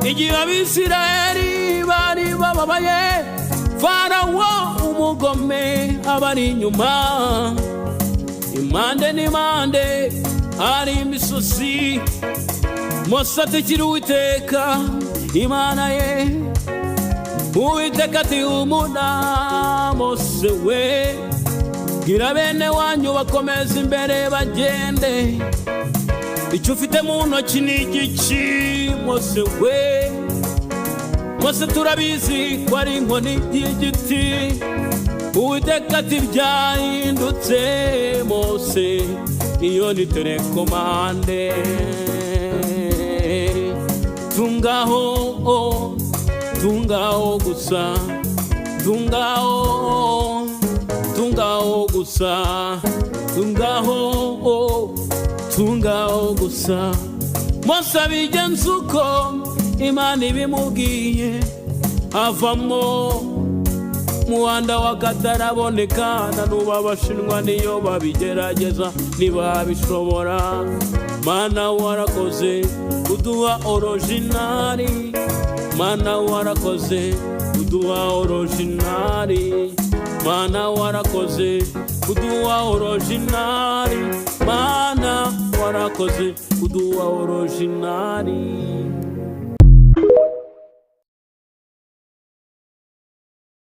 igihe Abisirayeli bari bababaye, Farawo umugome abari inyuma, impande n'impande hari imisozi. Mose atakira Uwiteka Imana ye, Uwiteka ati humura Mose we, gira bene wanyu bakomeza imbere bagende, icyo ufite mu ntoki ni igiki Mose we? Mose turabizi ko ari inkoni y'igiti. Uwiteka ati byahindutse Mose, iyo ni telekomande. Tungaho, tungaho gusa, tungaho, tungaho gusa, tungaho, tungaho gusa. Mose abigenza uko Imana ibimubwiye, avamo muhanda wakataraboneka. Na nuba Abashinwa niyo babigerageza ntibabishobora. Mana warakoze kuduha originali, Mana warakoze kuduha originali, Mana warakoze kuduha originali, Mana warakoze kuduha originali.